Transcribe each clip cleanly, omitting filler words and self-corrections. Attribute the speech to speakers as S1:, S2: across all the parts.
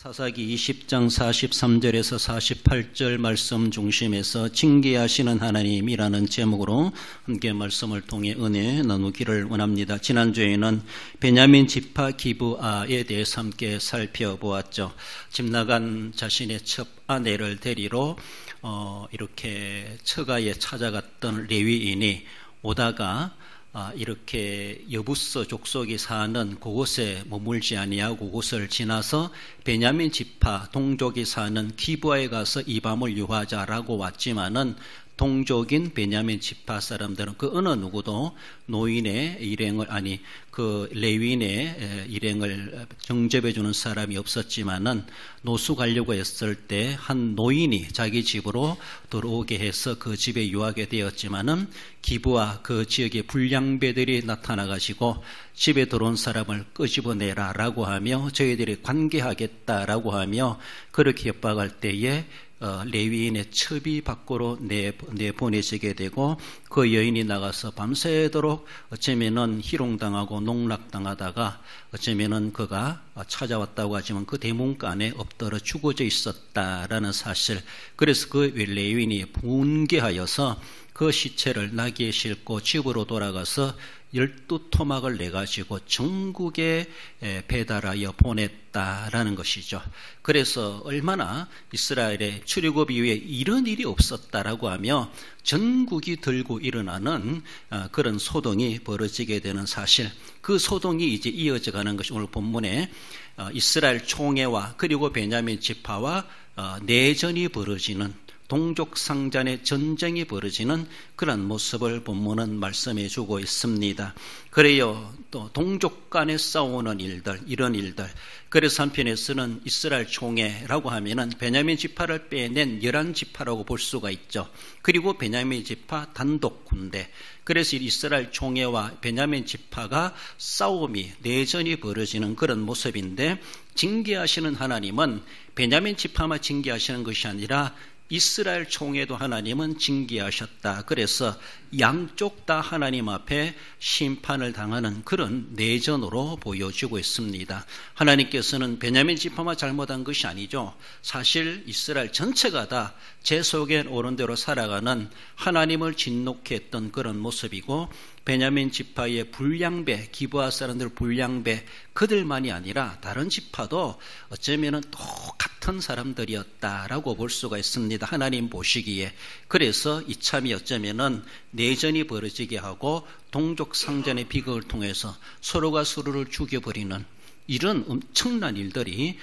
S1: 사사기 20장 43절에서 48절 말씀 중심에서 징계하시는 하나님이라는 제목으로 함께 말씀을 통해 은혜 나누기를 원합니다. 지난주에는 베냐민 지파 기브아에 대해서 함께 살펴보았죠. 집 나간 자신의 첫 아내를 데리러 이렇게 처가에 찾아갔던 레위인이 오다가 이렇게 여부스 족속이 사는 그곳에 머물지 아니하고 그곳을 지나서 베냐민 지파 동족이 사는 기브아에 가서 이 밤을 유하자라고 왔지만은 동족인 베냐민 지파 사람들은 그 어느 누구도 노인의 일행을 그 레위인의 일행을 정접해 주는 사람이 없었지만은 노수 가려고 했을 때 한 노인이 자기 집으로 들어오게 해서 그 집에 유하게 되었지만은 기브아 그 지역의 불량배들이 나타나 가지고 집에 들어온 사람을 끄집어내라라고 하며 저희들이 관계하겠다라고 하며 그렇게 협박할 때에 레위인의 첩이 밖으로 내보내지게 되고 그 여인이 나가서 밤새도록 어쩌면은 희롱당하고 농락당하다가 어쩌면은 그가 찾아왔다고 하지만 그 대문간에 엎드려 죽어져 있었다라는 사실. 그래서 그 레위인이 분개하여서 그 시체를 나귀에 싣고 집으로 돌아가서 12토막을 내가지고 전국에 배달하여 보냈다라는 것이죠. 그래서 얼마나 이스라엘의 출애굽 이후에 이런 일이 없었다라고 하며 전국이 들고 일어나는 그런 소동이 벌어지게 되는 사실. 그 소동이 이제 이어져 가는 것이 오늘 본문에 이스라엘 총회와 그리고 베냐민 지파와 내전이 벌어지는 동족 상잔의 전쟁이 벌어지는 그런 모습을 본문은 말씀해 주고 있습니다. 그래요, 또 동족 간에 싸우는 일들, 이런 일들. 그래서 한편에서는 이스라엘 총회라고 하면은 베냐민 지파를 빼낸 11지파라고 볼 수가 있죠. 그리고 베냐민 지파 단독 군대. 그래서 이스라엘 총회와 베냐민 지파가 싸움이, 내전이 벌어지는 그런 모습인데, 징계하시는 하나님은 베냐민 지파만 징계하시는 것이 아니라 이스라엘 총회도 하나님은 징계하셨다. 그래서 양쪽 다 하나님 앞에 심판을 당하는 그런 내전으로 보여지고 있습니다. 하나님께서는 베냐민 지파만 잘못한 것이 아니죠. 사실 이스라엘 전체가 다 제 속에 옳은 대로 살아가는 하나님을 진노케 했던 그런 모습이고, 베냐민 지파의 불량배, 기브아 사람들 불량배, 그들만이 아니라 다른 지파도 어쩌면 똑같은 사람들이었다라고 볼 수가 있습니다. 하나님 보시기에. 그래서 이참이 어쩌면은 내전이 벌어지게 하고 동족 상잔의 비극을 통해서 서로가 서로를 죽여버리는 이런 엄청난 일들이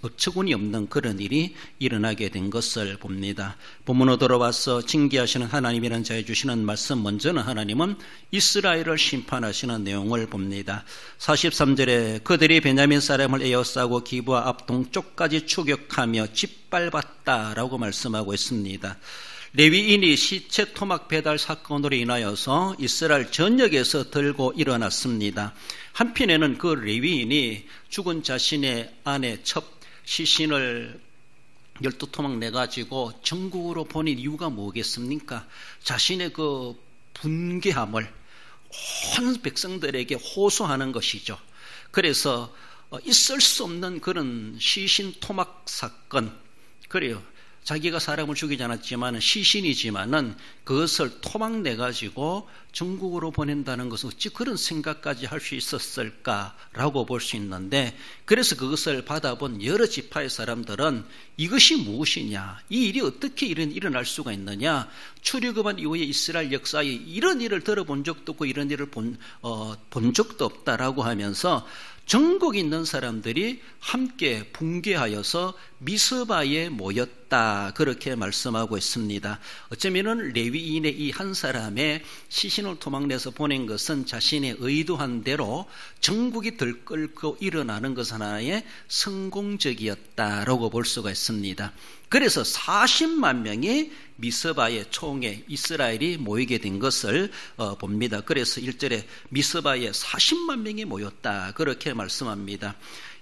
S1: 어처구니 없는 그런 일이 일어나게 된 것을 봅니다. 본문으로 돌아와서 징계하시는 하나님이라는 자에 주시는 말씀, 먼저는 하나님은 이스라엘을 심판하시는 내용을 봅니다. 43절에 그들이 베냐민 사람을 에워싸고 기브아 앞 동쪽까지 추격하며 짓밟았다라고 말씀하고 있습니다. 레위인이 시체 토막 배달 사건으로 인하여서 이스라엘 전역에서 들고 일어났습니다. 한편에는 그 레위인이 죽은 자신의 아내 첩 시신을 12토막 내가지고 전국으로 보낸 이유가 뭐겠습니까? 자신의 그 분개함을 온 백성들에게 호소하는 것이죠. 그래서 있을 수 없는 그런 시신 토막 사건, 그래요. 자기가 사람을 죽이지 않았지만 시신이지만은 그것을 토막 내가지고 전국으로 보낸다는 것은 어찌 그런 생각까지 할 수 있었을까라고 볼 수 있는데, 그래서 그것을 받아본 여러 지파의 사람들은 이것이 무엇이냐, 이 일이 어떻게 일어날 수가 있느냐, 출애굽한 이후에 이스라엘 역사에 이런 일을 들어본 적도 없고 이런 일을 본 적도 없다라고 하면서 전국에 있는 사람들이 함께 붕괴하여서 미스바에 모였다, 그렇게 말씀하고 있습니다. 어쩌면은 레위인의 이 한 사람의 시신을 토막내서 보낸 것은 자신의 의도한 대로 전국이 들끓고 일어나는 것 하나의 성공적이었다라고 볼 수가 있습니다. 그래서 40만 명이 미스바의 총회 이스라엘이 모이게 된 것을 봅니다. 그래서 1절에 미스바에 40만 명이 모였다, 그렇게 말씀합니다.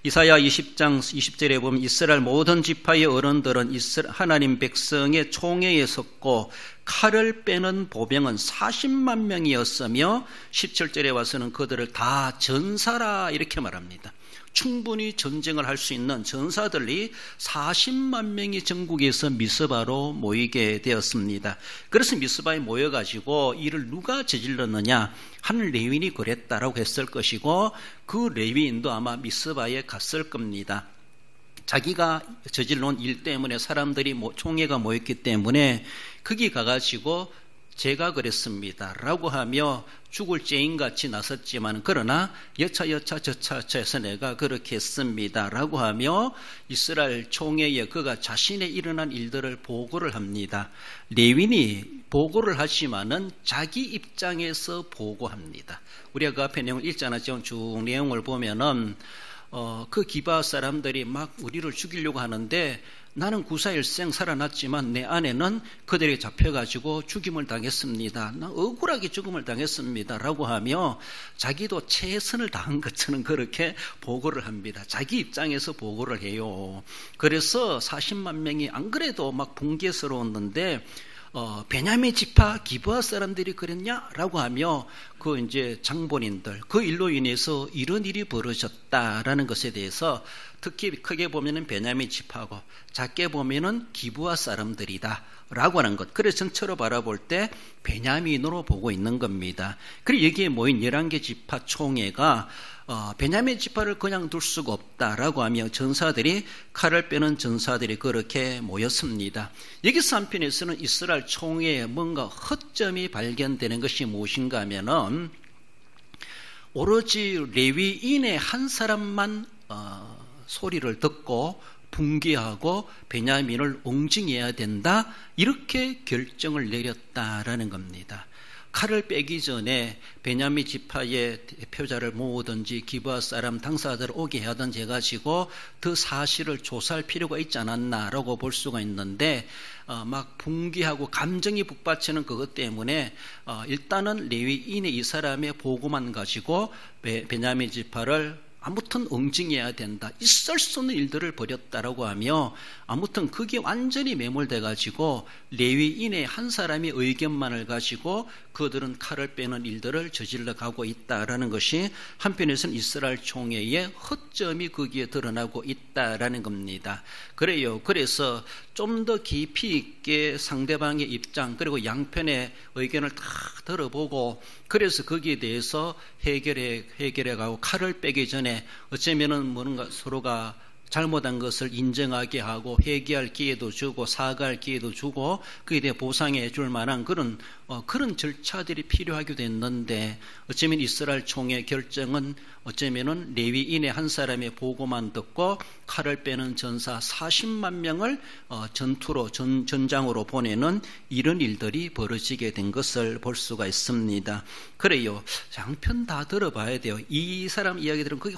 S1: 이사야 20장 20절에 보면 이스라엘 모든 지파의 어른들은 하나님 백성의 총회에 섰고 칼을 빼는 보병은 40만 명이었으며 17절에 와서는 그들을 다 전사라 이렇게 말합니다. 충분히 전쟁을 할 수 있는 전사들이 40만 명이 전국에서 미스바로 모이게 되었습니다. 그래서 미스바에 모여가지고 이를 누가 저질렀느냐, 한 레위인이 그랬다라고 했을 것이고, 그 레위인도 아마 미스바에 갔을 겁니다. 자기가 저질러온 일 때문에 사람들이 총회가 모였기 때문에 거기 가가지고 제가 그랬습니다 라고 하며 죽을 죄인같이 나섰지만, 그러나 여차 저차해서 내가 그렇게 했습니다 라고 하며 이스라엘 총회에 그가 자신의 일어난 일들을 보고를 합니다. 레위인이 보고를 하지만은 자기 입장에서 보고합니다. 우리가 그 앞에 내용을 읽지 않았지만 쭉 내용을 보면은 그 기브아 사람들이 막 우리를 죽이려고 하는데 나는 구사일생 살아났지만 내 아내는 그들에게 잡혀가지고 죽임을 당했습니다. 나 억울하게 죽음을 당했습니다 라고 하며 자기도 최선을 다한 것처럼 그렇게 보고를 합니다. 자기 입장에서 보고를 해요. 그래서 40만 명이 안 그래도 막 붕괴스러웠는데 베냐민 지파 기브아 사람들이 그랬냐라고 하며 그 이제 장본인들, 그 일로 인해서 이런 일이 벌어졌다라는 것에 대해서 특히 크게 보면은 베냐민 지파고 작게 보면은 기브아 사람들이다 라고 하는 것. 그래서 전체로 바라볼 때 베냐민으로 보고 있는 겁니다. 그리고 여기에 모인 11개 지파 총회가 베냐민 지파를 그냥 둘 수가 없다라고 하며 전사들이, 칼을 빼는 전사들이 그렇게 모였습니다. 여기서 한편에서는 이스라엘 총회에 뭔가 허점이 발견되는 것이 무엇인가 하면은 오로지 레위인의 한 사람만 소리를 듣고 붕괴하고 베냐민을 옹징해야 된다, 이렇게 결정을 내렸다라는 겁니다. 칼을 빼기 전에 베냐민 지파의 대표자를 모으든지 기브아 사람 당사자들을 오게 하든지 해가지고 그 사실을 조사할 필요가 있지 않았나라고 볼 수가 있는데, 막 붕괴하고 감정이 북받치는 그것 때문에 일단은 레위인의 이 사람의 보고만 가지고 베냐민 지파를 아무튼 응징해야 된다, 있을 수 없는 일들을 벌였다라고 하며 아무튼 그게 완전히 매몰돼 가지고 레위인의 한 사람의 의견만을 가지고 그들은 칼을 빼는 일들을 저질러 가고 있다라는 것이 한편에서는 이스라엘 총회의 허점이 거기에 드러나고 있다라는 겁니다. 그래서 좀 더 깊이 있게 상대방의 입장 그리고 양편의 의견을 다 들어보고, 그래서 거기에 대해서 해결해가고 칼을 빼기 전에 어쩌면은 뭔가 서로가 잘못한 것을 인정하게 하고 회개할 기회도 주고 사과할 기회도 주고 그에 대해 보상해 줄 만한 그런 절차들이 필요하게 됐는데, 어쩌면 이스라엘 총회 결정은 어쩌면은 레위인의 한 사람의 보고만 듣고 칼을 빼는 전사 40만 명을 전장으로 보내는 이런 일들이 벌어지게 된 것을 볼 수가 있습니다. 그래요, 양편 다 들어봐야 돼요. 이 사람 이야기들은 그게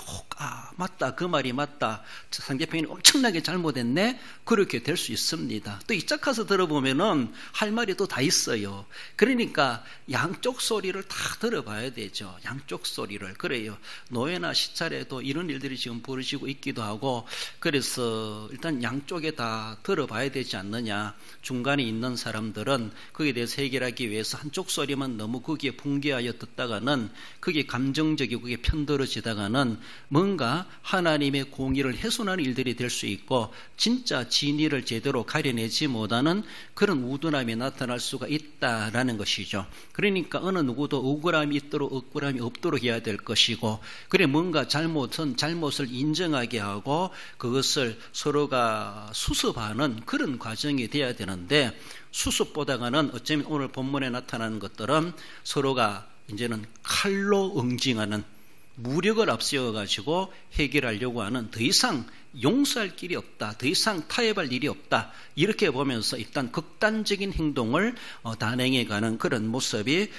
S1: 맞다, 그 말이 맞다, 상대편이 엄청나게 잘못했네, 그렇게 될 수 있습니다. 또 이짝 가서 들어보면은 할 말이 또 다 있어요. 그러니까 양쪽 소리를 다 들어봐야 되죠. 양쪽 소리를. 그래요, 노예나 시찰에도 이런 일들이 지금 벌어지고 있기도 하고, 그래서 일단 양쪽에 다 들어봐야 되지 않느냐. 중간에 있는 사람들은 거기에 대해서 해결하기 위해서 한쪽 소리만 너무 거기에 붕괴하여 듣다가는 그게 감정적이고 그게 편들어지다가는 뭔가 하나님의 공의를 훼손하는 일들이 될 수 있고 진짜 진리를 제대로 가려내지 못하는 그런 우둔함이 나타날 수가 있다라는 것이죠. 그러니까 어느 누구도 억울함이 있도록 억울함이 없도록 해야 될 것이고, 그래 뭔가 잘못을 인정하게 하고 그것을 서로가 수습하는 그런 과정이 돼야 되는데, 수습보다는 어쩌면 오늘 본문에 나타나는 것들은 서로가 이제는 칼로 응징하는, 무력을 앞세워 가지고 해결하려고 하는, 더 이상 용서할 길이 없다, 더 이상 타협할 일이 없다, 이렇게 보면서 일단 극단적인 행동을 단행해 가는 그런 모습이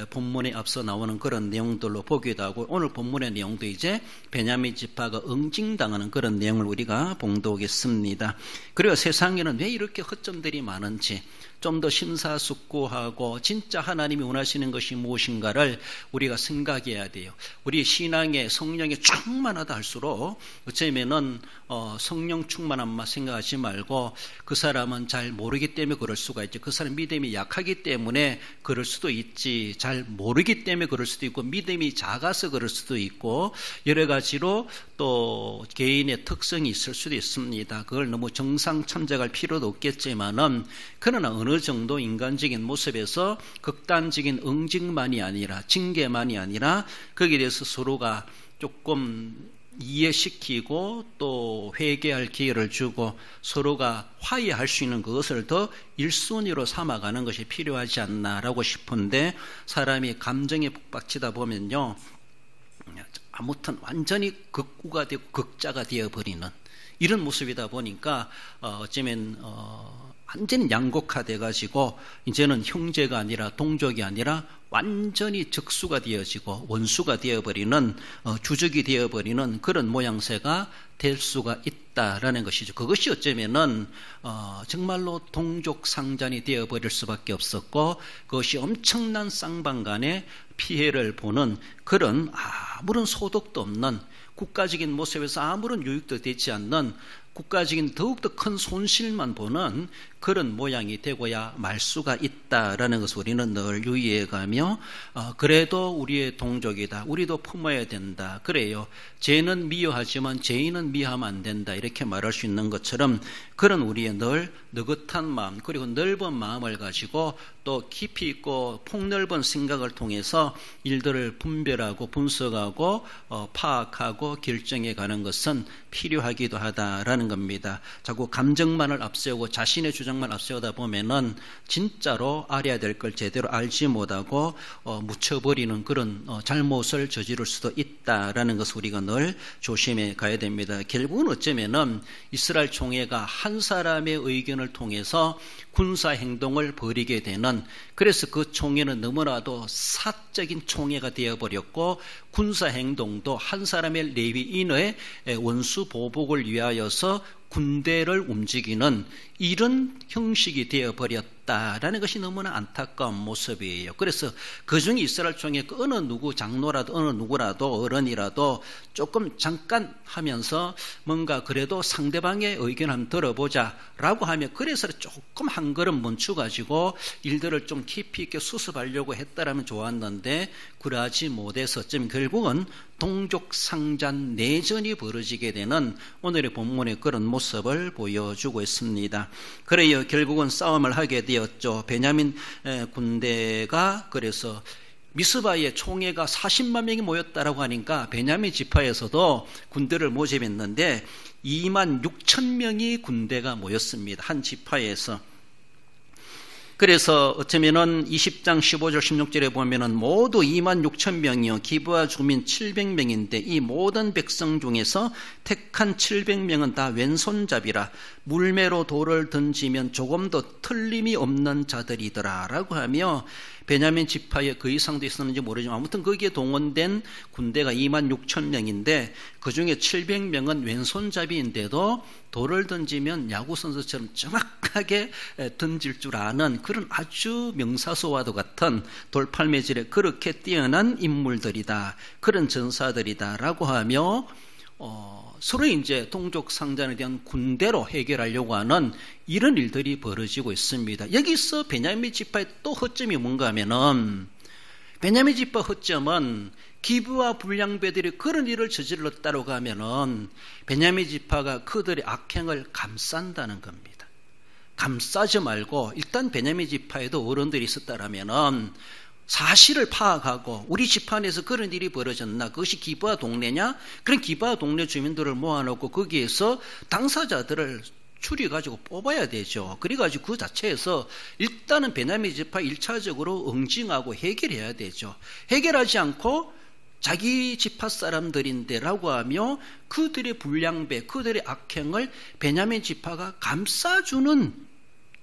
S1: 본문에 앞서 나오는 그런 내용들로 보기도 하고, 오늘 본문의 내용도 이제 베냐민 지파가 응징당하는 그런 내용을 우리가 봉독했습니다. 그리고 세상에는 왜 이렇게 허점들이 많은지, 좀 더 심사숙고하고 진짜 하나님이 원하시는 것이 무엇인가를 우리가 생각해야 돼요. 우리 신앙에 성령이 충만하다 할수록 어쩌면은 성령 충만함만 생각하지 말고 그 사람은 잘 모르기 때문에 그럴 수가 있지. 그 사람 믿음이 약하기 때문에 그럴 수도 있지. 잘 모르기 때문에 그럴 수도 있고 믿음이 작아서 그럴 수도 있고 여러 가지로 또 개인의 특성이 있을 수도 있습니다. 그걸 너무 정상 참작할 필요도 없겠지만은 그러나 어느 정도 인간적인 모습에서 극단적인 응징만이 아니라 징계만이 아니라 거기에 대해서 서로가 조금 이해시키고 또 회개할 기회를 주고 서로가 화해할 수 있는 그것을 더 1순위로 삼아가는 것이 필요하지 않나라고 싶은데 사람이 감정에 북받치다 보면요 아무튼 완전히 극우가 되고 극자가 되어버리는 이런 모습이다 보니까 어쩌면 완전히 양곡화돼 가지고 이제는 형제가 아니라 동족이 아니라 완전히 적수가 되어지고 원수가 되어버리는 주적이 되어버리는 그런 모양새가 될 수가 있다라는 것이죠. 그것이 어쩌면은 정말로 동족상잔이 되어버릴 수밖에 없었고 그것이 엄청난 쌍방간의 피해를 보는 그런 아무런 소득도 없는 국가적인 모습에서 아무런 유익도 되지 않는 국가적인 더욱더 큰 손실만 보는 그런 모양이 되고야 말 수가 있다라는 것을 우리는 늘 유의해가며 그래도 우리의 동족이다. 우리도 품어야 된다. 그래요. 죄는 미워하지만 죄인은 미워하면 안 된다. 이렇게 말할 수 있는 것처럼 그런 우리의 늘 느긋한 마음 그리고 넓은 마음을 가지고 또 깊이 있고 폭넓은 생각을 통해서 일들을 분별하고 분석하고 파악하고 결정해 가는 것은 필요하기도 하다라는 겁니다. 자꾸 감정만을 앞세우고 자신의 주장만 앞세우다 보면은 진짜로 알아야 될 걸 제대로 알지 못하고 묻혀버리는 그런 잘못을 저지를 수도 있다라는 것을 우리가 늘 조심해 가야 됩니다. 결국은 어쩌면은 이스라엘 총회가 한 사람의 의견을 통해서 군사 행동을 벌이게 되는 그래서 그 총회는 너무나도 사적인 총회가 되어버렸고 군사 행동도 한 사람의 레위인의 원수 보복을 위하여서 군대를 움직이는 이런 형식이 되어버렸다라는 것이 너무나 안타까운 모습이에요. 그래서 그중에 이스라엘 총회 어느 누구 장로라도 어느 누구라도 어른이라도 조금 잠깐 하면서 뭔가 그래도 상대방의 의견을 한번 들어보자라고 하면 그래서 조금 한 걸음 멈춰가지고 일들을 좀 깊이 있게 수습하려고 했다라면 좋았는데 그러하지 못해서 좀 결국은 동족상잔 내전이 벌어지게 되는 오늘의 본문의 그런 모습을 보여주고 있습니다. 그래요. 결국은 싸움을 하게 되었죠. 베냐민 군대가 그래서 미스바에 총회가 40만 명이 모였다라고 하니까 베냐민 지파에서도 군대를 모집했는데 2만 6천 명이 군대가 모였습니다. 한 지파에서. 그래서 어쩌면은 20장 15절 16절에 보면은 모두 2만 6천 명이요 기브아 주민 700명인데 이 모든 백성 중에서 택한 700명은 다 왼손잡이라 물매로 돌을 던지면 조금도 틀림이 없는 자들이더라라고 하며 베냐민 지파에 그 이상도 있었는지 모르지만 아무튼 거기에 동원된 군대가 2만 6천 명인데 그중에 700명은 왼손잡이인데도 돌을 던지면 야구선수처럼 정확하게 던질 줄 아는 그런 아주 명사소와도 같은 돌팔매질에 그렇게 뛰어난 인물들이다. 그런 전사들이다라고 하며 서로 이제 동족 상잔에 대한 군대로 해결하려고 하는 이런 일들이 벌어지고 있습니다. 여기서 베냐민 지파의 또 허점이 뭔가 하면은 베냐민 지파 허점은 기브와 불량배들이 그런 일을 저질렀다고 하면은 베냐민 지파가 그들의 악행을 감싼다는 겁니다. 감싸지 말고 일단 베냐민 지파에도 어른들이 있었다라면은 사실을 파악하고 우리 집안에서 그런 일이 벌어졌나 그것이 기브아 동네냐 그런 기브아 동네 주민들을 모아놓고 거기에서 당사자들을 추려가지고 뽑아야 되죠. 그래가지고 그 자체에서 일단은 베냐민 지파 1차적으로 응징하고 해결해야 되죠. 해결하지 않고 자기 지파 사람들인데 라고 하며 그들의 불량배 그들의 악행을 베냐민 지파가 감싸주는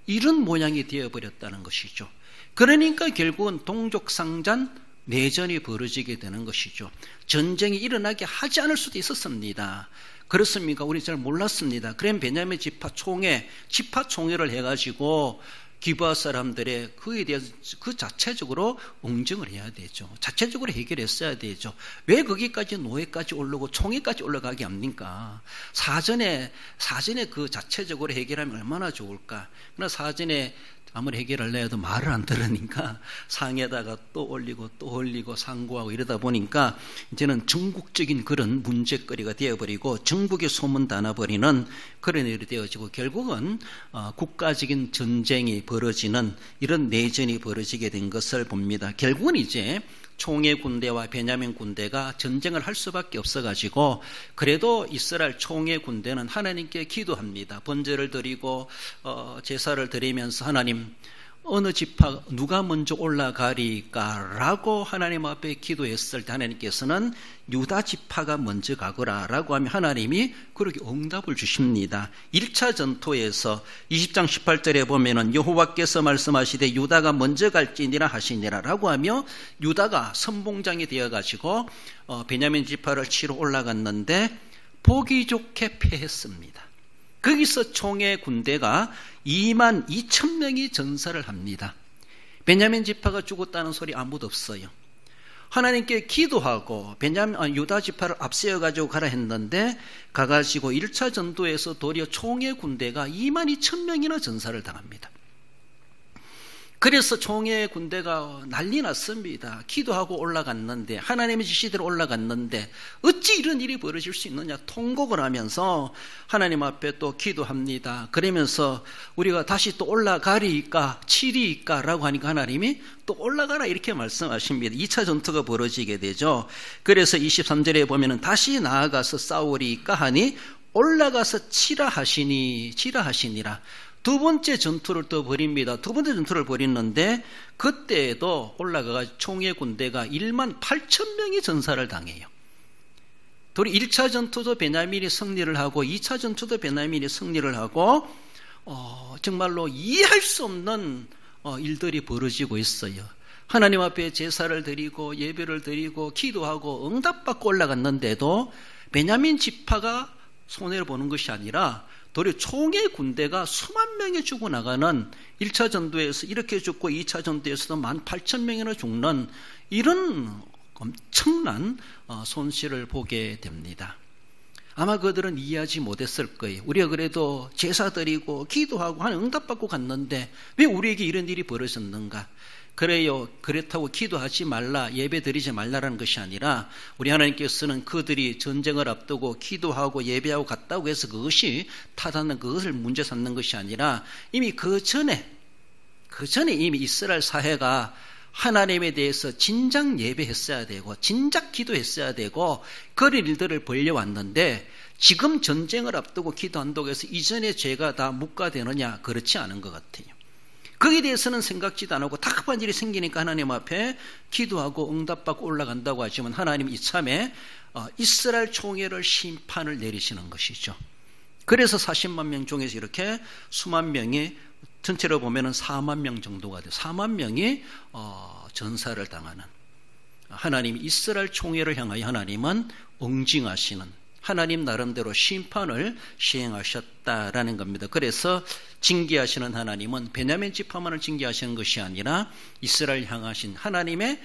S1: 이런 모양이 되어버렸다는 것이죠. 그러니까 결국은 동족상잔 내전이 벌어지게 되는 것이죠. 전쟁이 일어나게 하지 않을 수도 있었습니다. 그렇습니까? 우리 잘 몰랐습니다. 그럼 베냐민 지파 총회를 해가지고 기브아 사람들의 그에 대해서 그 자체적으로 응징을 해야 되죠. 자체적으로 해결했어야 되죠. 왜 거기까지 노예까지 오르고 총회까지 올라가게 합니까? 사전에 그 자체적으로 해결하면 얼마나 좋을까. 그러나 사전에 아무리 해결하려 해도 말을 안 들으니까 상에다가 또 올리고 상고하고 이러다 보니까 이제는 전국적인 그런 문제거리가 되어버리고 전국에 소문다나버리는 그런 일이 되어지고 결국은 국가적인 전쟁이 벌어지는 이런 내전이 벌어지게 된 것을 봅니다. 결국은 이제 총회 군대와 베냐민 군대가 전쟁을 할 수밖에 없어가지고 그래도 이스라엘 총회 군대는 하나님께 기도합니다. 번제를 드리고 제사를 드리면서 하나님 어느 지파 누가 먼저 올라가리까라고 하나님 앞에 기도했을 때 하나님께서는 유다 지파가 먼저 가거라라고 하면 하나님이 그렇게 응답을 주십니다. 1차 전투에서 20장 18절에 보면은 여호와께서 말씀하시되 유다가 먼저 갈지니라 하시니라라고 하며 유다가 선봉장이 되어가지고 베냐민 지파를 치러 올라갔는데 보기 좋게 패했습니다. 거기서 총회 군대가 2만 2천 명이 전사를 합니다. 베냐민 지파가 죽었다는 소리 아무도 없어요. 하나님께 기도하고 유다 지파를 앞세워가지고 가라 했는데 가가지고 1차 전투에서 도리어 총회 군대가 2만 2천 명이나 전사를 당합니다. 그래서 총회 군대가 난리 났습니다. 기도하고 올라갔는데 하나님의 지시대로 올라갔는데 어찌 이런 일이 벌어질 수 있느냐 통곡을 하면서 하나님 앞에 또 기도합니다. 그러면서 우리가 다시 또 올라가리까 치리까 라고 하니까 하나님이 또 올라가라 이렇게 말씀하십니다. 2차 전투가 벌어지게 되죠. 그래서 23절에 보면은 다시 나아가서 싸우리까 하니 올라가서 치라 하시니라. 두 번째 전투를 또 벌입니다. 두 번째 전투를 벌이는데 그때에도 올라가가 총회 군대가 1만 8천 명이 전사를 당해요. 도리 1차 전투도 베냐민이 승리를 하고 2차 전투도 베냐민이 승리를 하고 정말로 이해할 수 없는 일들이 벌어지고 있어요. 하나님 앞에 제사를 드리고 예배를 드리고 기도하고 응답받고 올라갔는데도 베냐민 지파가 손해를 보는 것이 아니라 도리어 총회 군대가 수만 명이 죽어나가는 1차 전투에서 이렇게 죽고 2차 전투에서도 18,000명이나 죽는 이런 엄청난 손실을 보게 됩니다. 아마 그들은 이해하지 못했을 거예요. 우리가 그래도 제사 드리고 기도하고 하는 응답받고 갔는데 왜 우리에게 이런 일이 벌어졌는가? 그래요. 그렇다고 기도하지 말라, 예배 드리지 말라라는 것이 아니라 우리 하나님께서는 그들이 전쟁을 앞두고 기도하고 예배하고 갔다고 해서 그것이 타다는 그것을 문제 삼는 것이 아니라 이미 그 전에 이미 이스라엘 사회가 하나님에 대해서 진작 예배했어야 되고 진작 기도했어야 되고 그런 일들을 벌려왔는데 지금 전쟁을 앞두고 기도한다고 해서 이전의 죄가 다 묵과되느냐? 그렇지 않은 것 같아요. 거기에 대해서는 생각지도 안 하고 다급한 일이 생기니까 하나님 앞에 기도하고 응답받고 올라간다고 하지만 하나님 이참에 이스라엘 총회를 심판을 내리시는 것이죠. 그래서 40만 명 중에서 이렇게 수만 명이 전체로 보면은 4만 명 정도가 돼요. 4만 명이 전사를 당하는 하나님 이스라엘 총회를 향하여 하나님은 응징하시는 하나님 나름대로 심판을 시행하셨다라는 겁니다. 그래서 징계하시는 하나님은 베냐민 지파만을 징계하시는 것이 아니라 이스라엘 향하신 하나님의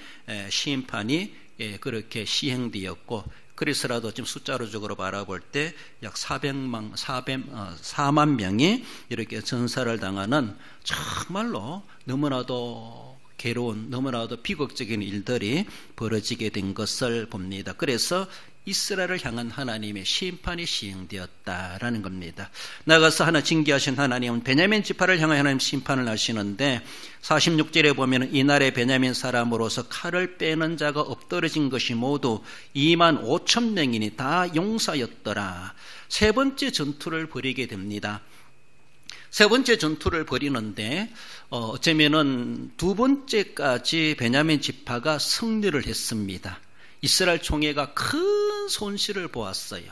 S1: 심판이 그렇게 시행되었고 그래서라도 지금 숫자로적으로 바라볼 때 약 4만 명이 이렇게 전사를 당하는 정말로 너무나도 괴로운 너무나도 비극적인 일들이 벌어지게 된 것을 봅니다. 그래서 이스라엘을 향한 하나님의 심판이 시행되었다라는 겁니다. 나가서 하나 징계하신 하나님은 베냐민 지파를 향하여 하나님 심판을 하시는데 46절에 보면 이날에 베냐민 사람으로서 칼을 빼는 자가 엎드러진 것이 모두 2만 5천 명이니 다 용사였더라. 세 번째 전투를 벌이게 됩니다. 세 번째 전투를 벌이는데 어쩌면은 두 번째까지 베냐민 지파가 승리를 했습니다. 이스라엘 총회가 큰 손실을 보았어요.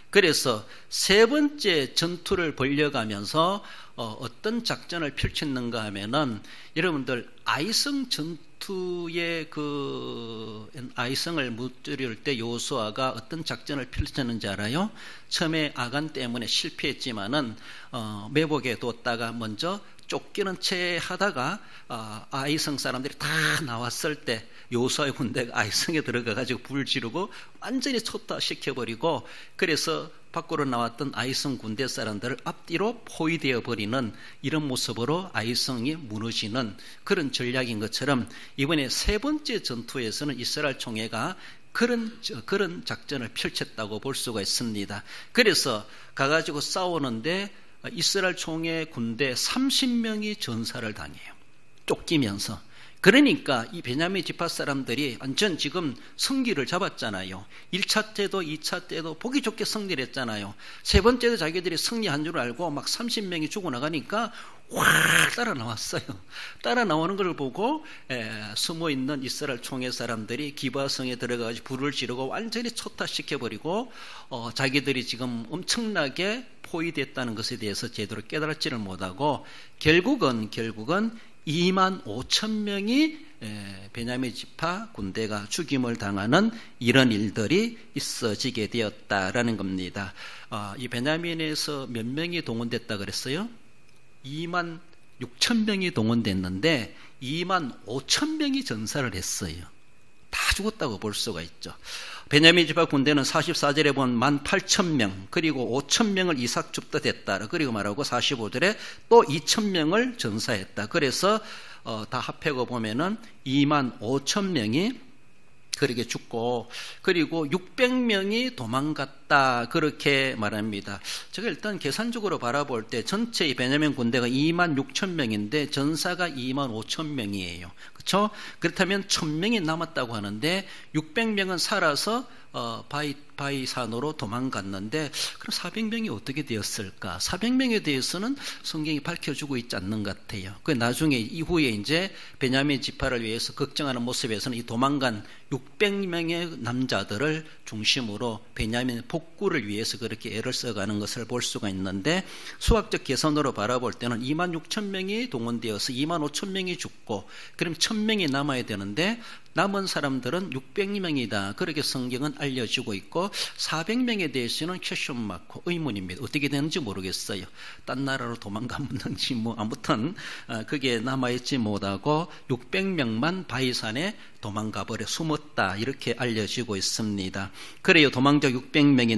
S1: 그래서 세 번째 전투를 벌려가면서 어떤 작전을 펼쳤는가 하면은 여러분들 아이성 전투 전투의 그 아이성을 무찌를 때 여호수아가 어떤 작전을 펼쳤는지 알아요? 처음에 아간 때문에 실패했지만은 매복에 뒀다가 먼저 쫓기는 채 하다가 아이성 사람들이 다 나왔을 때 여호수아의 군대가 아이성에 들어가가지고 불 지르고 완전히 초토화시켜버리고, 그래서 밖으로 나왔던 아이성 군대 사람들을 앞뒤로 포위되어 버리는 이런 모습으로 아이성이 무너지는 그런 전략인 것처럼, 이번에 세 번째 전투에서는 이스라엘 총회가 그런 작전을 펼쳤다고 볼 수가 있습니다. 그래서 가가지고 싸우는데 이스라엘 총회 군대 30명이 전사를 당해요. 쫓기면서. 그러니까 이 베냐민 지파 사람들이 완전 지금 승기를 잡았잖아요. 1차 때도 2차 때도 보기 좋게 승리를 했잖아요. 세 번째도 자기들이 승리한 줄 알고 막 30명이 죽어나가니까 확 따라 나왔어요. 따라 나오는 걸 보고 숨어있는 이스라엘 총회 사람들이 기바성에 들어가서 불을 지르고 완전히 초타시켜버리고 자기들이 지금 엄청나게 포위됐다는 것에 대해서 제대로 깨달지를 못하고 결국은 2만 5천 명이 베냐민 지파 군대가 죽임을 당하는 이런 일들이 있어지게 되었다라는 겁니다. 이 베냐민에서 몇 명이 동원됐다 그랬어요? 2만 6천 명이 동원됐는데 2만 5천 명이 전사를 했어요. 다 죽었다고 볼 수가 있죠. 베냐민 지파 군대는 44절에 보면 18,000명, 그리고 5,000명을 이삭 줍듯했다. 그리고 말하고 45절에 또 2,000명을 전사했다. 그래서 다 합해고 보면은 2만 5,000명이 그렇게 죽고, 그리고 600명이 도망갔다, 그렇게 말합니다. 제가 일단 계산적으로 바라볼 때 전체 이 베냐민 군대가 2만 6천 명인데 전사가 2만 5천 명이에요. 그렇죠? 그렇다면 1,000명이 남았다고 하는데 600명은 살아서 바이산으로 도망갔는데, 그럼 400명이 어떻게 되었을까? 400명에 대해서는 성경이 밝혀주고 있지 않는 것 같아요. 그 나중에 이후에 이제 베냐민 지파를 위해서 걱정하는 모습에서는 이 도망간 600명의 남자들을 중심으로 베냐민 복구를 위해서 그렇게 애를 써가는 것을 볼 수가 있는데, 수학적 계산으로 바라볼 때는 2만 6천 명이 동원되어서 2만 5천 명이 죽고, 그럼 1,000명이 남아야 되는데 남은 사람들은 600명이다. 그렇게 성경은 알려주고 있고, 400명에 대해서는 퀘션 마크, 의문입니다. 어떻게 되는지 모르겠어요. 딴 나라로 도망갔는지 아무튼 그게 남아있지 못하고 600명만 바이산에 도망가버려 숨었다, 이렇게 알려지고 있습니다. 그래요, 도망자 600명이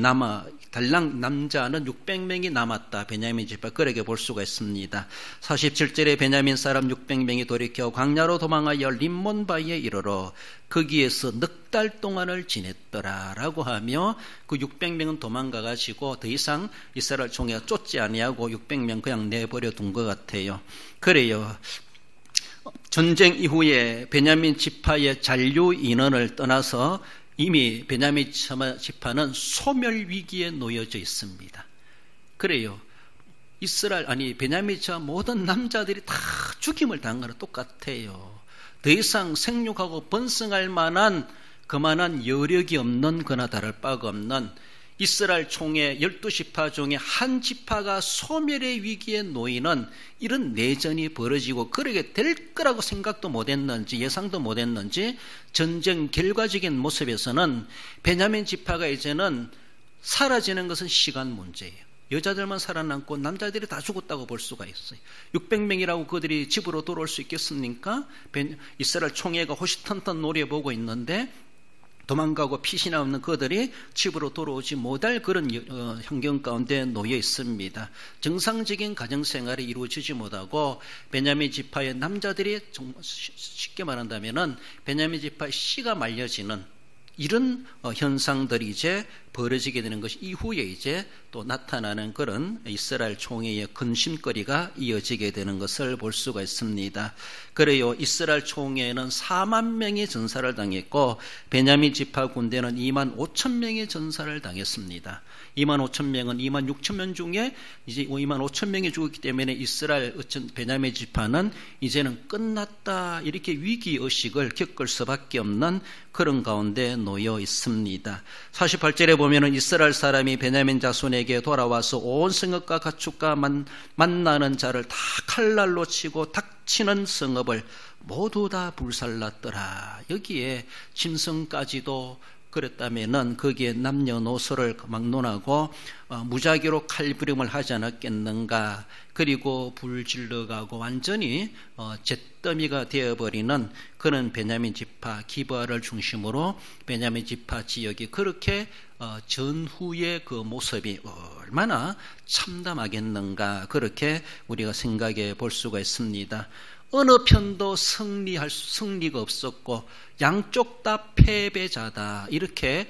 S1: 달랑 남자는 600명이 남았다. 베냐민 지파, 그렇게 볼 수가 있습니다. 47절에 베냐민 사람 600명이 돌이켜 광야로 도망하여 림몬바위에 이르러 거기에서 넉 달 동안을 지냈더라 라고 하며, 그 600명은 도망가가지고 더 이상 이스라엘 총회가 쫓지 아니하고 600명 그냥 내버려 둔 것 같아요. 그래요, 전쟁 이후에 베냐민 지파의 잔류 인원을 떠나서 이미 베냐민 지파는 소멸 위기에 놓여져 있습니다. 그래요, 베냐민 지파 모든 남자들이 다 죽임을 당한 거랑 똑같아요. 더 이상 생육하고 번성할 만한 그만한 여력이 없는, 그나 다를 바가 없는 이스라엘 총회 12지파 중에 한 지파가 소멸의 위기에 놓이는 이런 내전이 벌어지고, 그러게 될 거라고 생각도 못했는지 예상도 못했는지 전쟁 결과적인 모습에서는 베냐민 지파가 이제는 사라지는 것은 시간 문제예요. 여자들만 살아남고 남자들이 다 죽었다고 볼 수가 있어요. 600명이라고 그들이 집으로 돌아올 수 있겠습니까? 이스라엘 총회가 호시탐탐 노려보고 있는데 도망가고 피신하 없는 그들이 집으로 돌아오지 못할 그런 환경 가운데 놓여 있습니다. 정상적인 가정생활이 이루어지지 못하고 베냐민 지파의 남자들이 쉽게 말한다면은 베냐민 지파의 씨가 말려지는 이런 현상들이 이제 벌어지게 되는 것이 이후에 이제 또 나타나는 그런 이스라엘 총회의 근심거리가 이어지게 되는 것을 볼 수가 있습니다. 그래요, 이스라엘 총회는 4만 명의 전사를 당했고 베냐민 지파 군대는 2만 5천 명의 전사를 당했습니다. 2만 5천 명은 2만 6천 명 중에 이제 2만 5천 명이 죽었기 때문에 이스라엘 베냐민 지파는 이제는 끝났다, 이렇게 위기의식을 겪을 수밖에 없는 그런 가운데 놓여 있습니다. 48절에 보면 보면은 이스라엘 사람이 베냐민 자손에게 돌아와서 온 성읍과 가축과 만나는 자를 다 칼날로 치고 닥치는 성읍을 모두 다 불살랐더라. 여기에 짐승까지도 그랬다면은 거기에 남녀노소를 막론하고 무작위로 칼부림을 하지 않았겠는가. 그리고 불질러가고 완전히 잿더미가 되어버리는 그런 베냐민 지파 기브아를 중심으로 베냐민 지파 지역이 그렇게 전후의 그 모습이 얼마나 참담하겠는가. 그렇게 우리가 생각해 볼 수가 있습니다. 어느 편도 승리가 없었고 양쪽 다 패배자다. 이렇게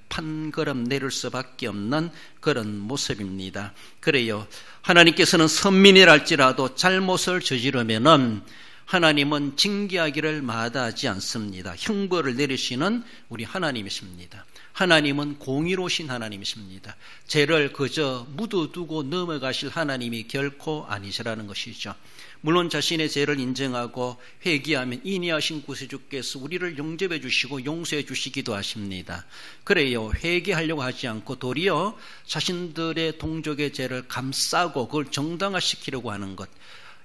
S1: 판가름 내릴 수밖에 없는 그런 모습입니다. 그래요. 하나님께서는 선민이랄지라도 잘못을 저지르면은 하나님은 징계하기를 마다하지 않습니다. 형벌을 내리시는 우리 하나님이십니다. 하나님은 공의로우신 하나님이십니다. 죄를 그저 묻어두고 넘어가실 하나님이 결코 아니시라는 것이죠. 물론 자신의 죄를 인정하고 회개하면 인내하신 구세주께서 우리를 영접해 주시고 용서해 주시기도 하십니다. 그래요. 회개하려고 하지 않고 도리어 자신들의 동족의 죄를 감싸고 그걸 정당화시키려고 하는 것.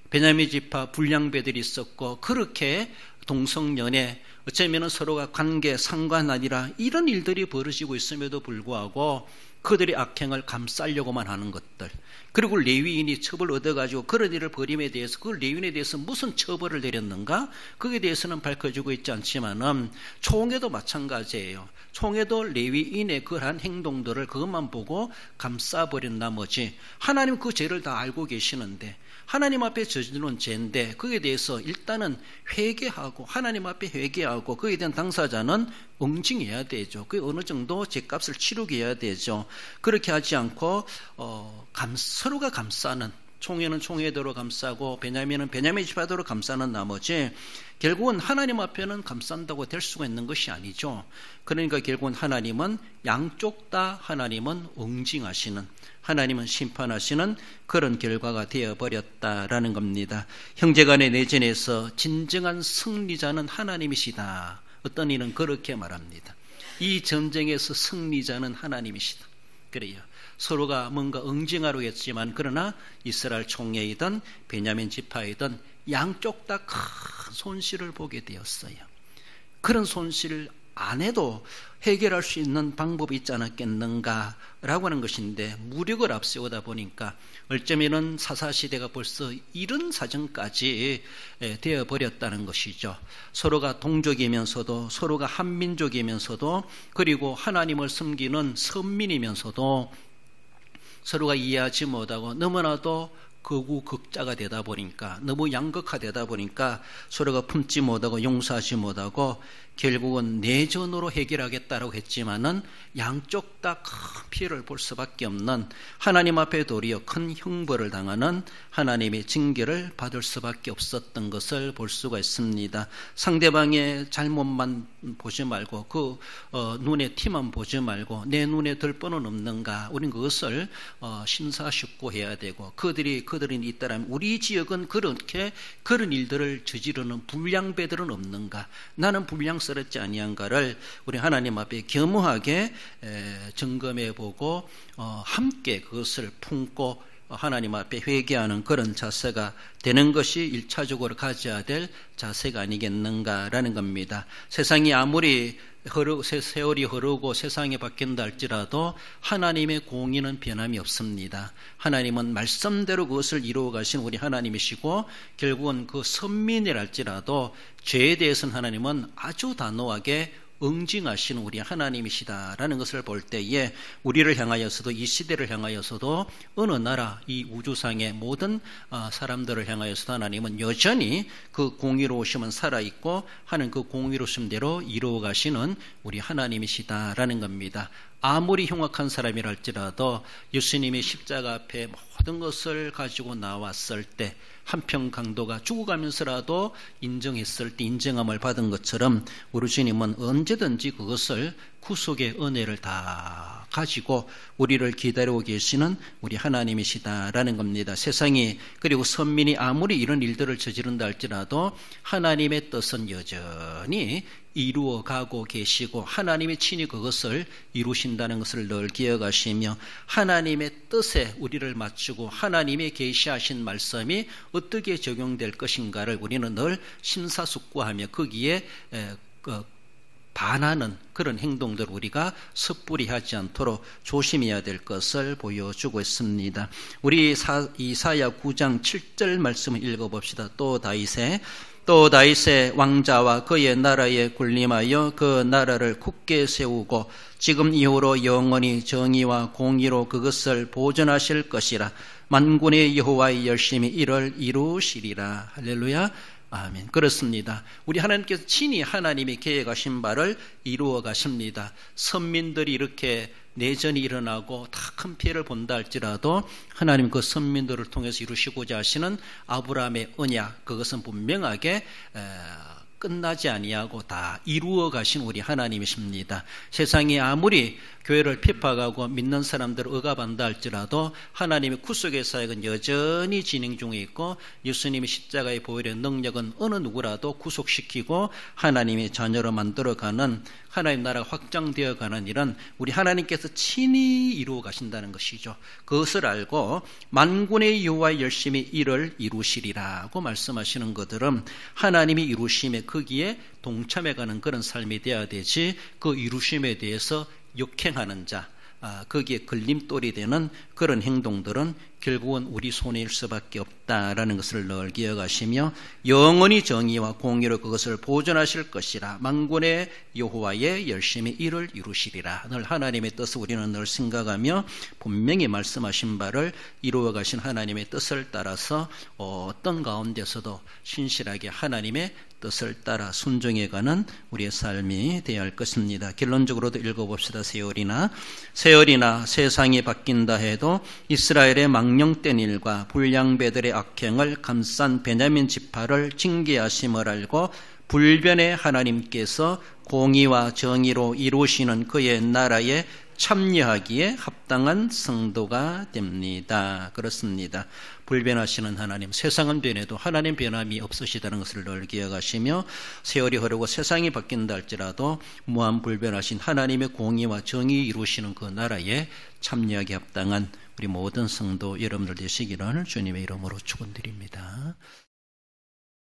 S1: 베냐민 지파 불량배들이 있었고 그렇게 동성연애 어쩌면 서로가 관계 상관 아니라 이런 일들이 벌어지고 있음에도 불구하고 그들의 악행을 감싸려고만 하는 것들. 그리고 레위인이 처벌을 얻어가지고 그런 일을 벌임에 대해서 그 레위인에 대해서 무슨 처벌을 내렸는가? 거기에 대해서는 밝혀지고 있지 않지만은 총회도 마찬가지예요. 총회도 레위인의 그러한 행동들을 그것만 보고 감싸버린 나머지 하나님 그 죄를 다 알고 계시는데 하나님 앞에 저지른 죄인데 거기에 대해서 일단은 회개하고 하나님 앞에 회개하고 거기에 대한 당사자는 응징해야 되죠. 그 어느 정도 죄값을 치르게 해야 되죠. 그렇게 하지 않고 서로가 감싸는, 총회는 총회대로 감싸고 베냐민은 베냐민 지파대로 감싸는 나머지 결국은 하나님 앞에는 감싼다고 될 수가 있는 것이 아니죠. 그러니까 결국은 하나님은 양쪽 다 하나님은 응징하시는, 하나님은 심판하시는 그런 결과가 되어버렸다라는 겁니다. 형제간의 내전에서 진정한 승리자는 하나님이시다. 어떤 이는 그렇게 말합니다. 이 전쟁에서 승리자는 하나님이시다. 그래요. 서로가 뭔가 응징하려 했지만 그러나 이스라엘 총회이든 베냐민 지파이든 양쪽 다 큰 손실을 보게 되었어요. 그런 손실을 안 해도 해결할 수 있는 방법이 있지 않았겠는가라고 하는 것인데 무력을 앞세우다 보니까 어쩌면은 사사시대가 벌써 이런 사정까지 되어버렸다는 것이죠. 서로가 동족이면서도 서로가 한민족이면서도 그리고 하나님을 섬기는 선민이면서도 서로가 이해하지 못하고 너무나도 극우극자가 되다 보니까 너무 양극화되다 보니까 서로가 품지 못하고 용서하지 못하고 결국은 내전으로 해결하겠다라고 했지만은 양쪽 다 큰 피해를 볼 수밖에 없는 하나님 앞에 도리어 큰 형벌을 당하는 하나님의 징계를 받을 수밖에 없었던 것을 볼 수가 있습니다. 상대방의 잘못만 보지 말고 그 눈에 티만 보지 말고 내 눈에 들 뻔은 없는가? 우리는 그것을 심사숙고해야 되고 그들이 있다라면 우리 지역은 그렇게 그런 일들을 저지르는 불량배들은 없는가? 나는 불량스럽지 아니한가를 우리 하나님 앞에 겸허하게 점검해 보고 함께 그것을 품고 하나님 앞에 회개하는 그런 자세가 되는 것이 1차적으로 가져야 될 자세가 아니겠는가라는 겁니다. 세상이 아무리 세월이 흐르고 세상이 바뀐다 할지라도 하나님의 공의는 변함이 없습니다. 하나님은 말씀대로 그것을 이루어 가신 우리 하나님이시고 결국은 그 선민이랄지라도 죄에 대해서는 하나님은 아주 단호하게 응징하시는 우리 하나님이시다라는 것을 볼 때에 우리를 향하여서도 이 시대를 향하여서도 어느 나라 이 우주상의 모든 사람들을 향하여서도 하나님은 여전히 그 공의로우심은 살아있고 하는 그 공의로우심대로 이루어 가시는 우리 하나님이시다라는 겁니다. 아무리 흉악한 사람이랄지라도 예수님이 십자가 앞에 모든 것을 가지고 나왔을 때 한평 강도가 죽어가면서라도 인정했을 때 인정함을 받은 것처럼 우리 주님은 언제든지 그것을 구속의 은혜를 다 가지고 우리를 기다리고 계시는 우리 하나님이시다라는 겁니다. 세상이 그리고 선민이 아무리 이런 일들을 저지른다 할지라도 하나님의 뜻은 여전히 이루어가고 계시고 하나님이 친히 그것을 이루신다는 것을 늘 기억하시며 하나님의 뜻에 우리를 맞추고 하나님의 계시하신 말씀이 어떻게 적용될 것인가를 우리는 늘 심사숙고하며 거기에 반하는 그런 행동들 우리가 섣불리 하지 않도록 조심해야 될 것을 보여주고 있습니다. 우리 이사야 9장 7절 말씀을 읽어봅시다. 또 다윗의 왕자와 그의 나라에 군림하여 그 나라를 굳게 세우고 지금 이후로 영원히 정의와 공의로 그것을 보존하실 것이라. 만군의 여호와의 열심히 이를 이루시리라. 할렐루야. 아멘. 그렇습니다. 우리 하나님께서 친히 하나님이 계획하신 바를 이루어 가십니다. 선민들이 이렇게 내전이 일어나고 다 큰 피해를 본다 할지라도 하나님 그 선민들을 통해서 이루시고자 하시는 아브라함의 언약, 그것은 분명하게 끝나지 아니하고 다 이루어 가신 우리 하나님이십니다. 세상이 아무리 교회를 핍박하고 믿는 사람들을 억압한다 할지라도 하나님의 구속의 사역은 여전히 진행 중에 있고 예수님의 십자가의 보혈의 능력은 어느 누구라도 구속시키고 하나님의 자녀로 만들어가는 하나님 나라가 확장되어가는 일은 우리 하나님께서 친히 이루어 가신다는 것이죠. 그것을 알고 만군의 여호와의 열심히 이를 이루시리라고 말씀하시는 것들은 하나님이 이루심에 거기에 동참해가는 그런 삶이 되어야 되지, 그 이루심에 대해서 역행하는 자, 거기에 걸림돌이 되는 그런 행동들은 결국은 우리 손해일 수밖에 없다라는 것을 늘 기억하시며 영원히 정의와 공의로 그것을 보존하실 것이라. 만군의 여호와의 열심히 이를 이루시리라. 늘 하나님의 뜻을 우리는 늘 생각하며 분명히 말씀하신 바를 이루어 가신 하나님의 뜻을 따라서 어떤 가운데서도 신실하게 하나님의 뜻을 따라 순종해가는 우리의 삶이 되어야 할 것입니다. 결론적으로도 읽어봅시다. 세월이나 세상이 바뀐다 해도 이스라엘의 망령된 일과 불량배들의 악행을 감싼 베냐민 지파를 징계하심을 알고 불변의 하나님께서 공의와 정의로 이루시는 그의 나라에 참여하기에 합당한 성도가 됩니다. 그렇습니다. 불변하시는 하나님, 세상은 변해도 하나님 변함이 없으시다는 것을 늘 기억하시며 세월이 흐르고 세상이 바뀐다 할지라도 무한 불변하신 하나님의 공의와 정의 이루시는 그 나라에 참여하기 합당한 우리 모든 성도 여러분들 되시기를 주님의 이름으로 축원드립니다.